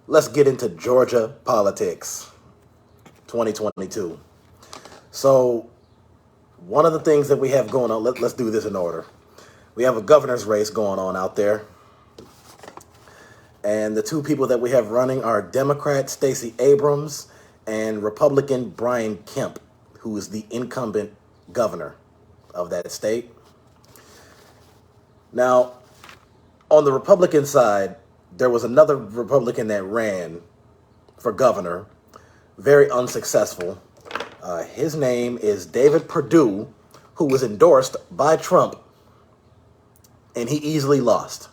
let's get into Georgia politics 2022. So, one of the things that we have going on, let's do this in order. We have a governor's race going on out there. And the two people that we have running are Democrat Stacey Abrams and Republican Brian Kemp, who is the incumbent governor of that state. Now, on the Republican side, there was another Republican that ran for governor, very unsuccessful. His name is David Perdue, who was endorsed by Trump, and he easily lost.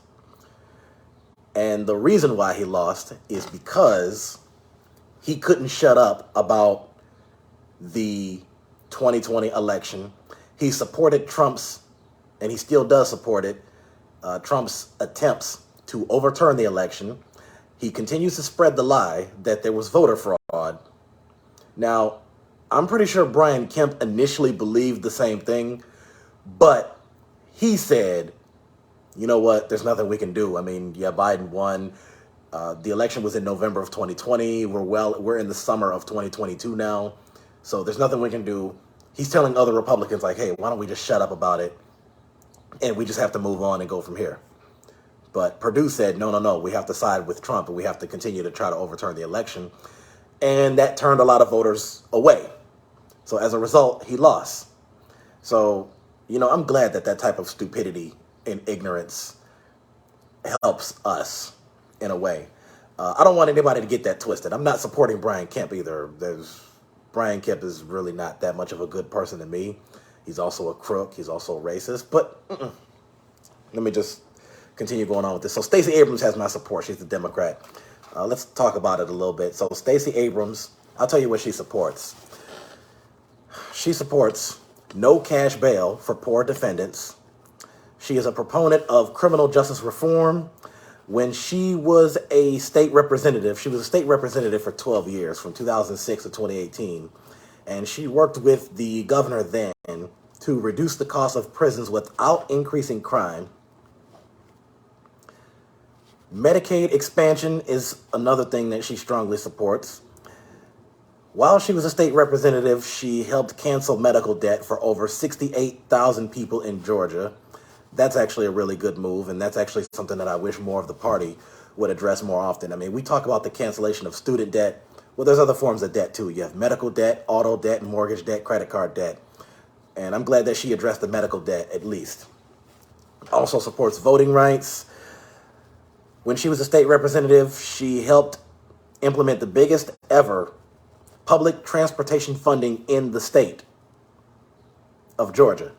And the reason why he lost is because he couldn't shut up about the 2020 election. He supported Trump's, and he still does support it, Trump's attempts to overturn the election. He continues to spread the lie that there was voter fraud. Now, I'm pretty sure Brian Kemp initially believed the same thing, but he said, you know what, there's nothing we can do. I mean, yeah, Biden won. The election was in November of 2020. We're in the summer of 2022 now. So there's nothing we can do. He's telling other Republicans like, hey, why don't we just shut up about it? And we just have to move on and go from here. But Perdue said, no, we have to side with Trump and we have to continue to try to overturn the election. And that turned a lot of voters away. So as a result, he lost. So, I'm glad that type of stupidity and ignorance helps us in a way. I don't want anybody to get that twisted. I'm not supporting Brian Kemp either. Brian Kemp is really not that much of a good person to me. He's also a crook. He's also a racist. But let me just continue going on with this. So Stacey Abrams has my support. She's a Democrat. Let's talk about it a little bit. So Stacey Abrams, I'll tell you what she supports. She supports no cash bail for poor defendants. She is a proponent of criminal justice reform. When she was a state representative, she was a state representative for 12 years, from 2006 to 2018. And she worked with the governor then to reduce the cost of prisons without increasing crime. Medicaid expansion is another thing that she strongly supports. While she was a state representative, she helped cancel medical debt for over 68,000 people in Georgia. That's actually a really good move, and that's actually something that I wish more of the party would address more often. I mean, we talk about the cancellation of student debt. Well, there's other forms of debt, too. You have medical debt, auto debt, mortgage debt, credit card debt. And I'm glad that she addressed the medical debt, at least. Also supports voting rights. When she was a state representative, she helped implement the biggest ever public transportation funding in the state of Georgia.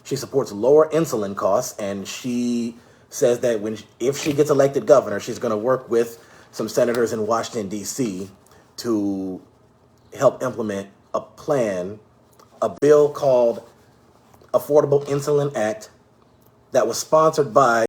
She supports lower insulin costs, and she says that if she gets elected governor, she's going to work with some senators in Washington, D.C. to help implement a bill called Affordable Insulin Act that was sponsored by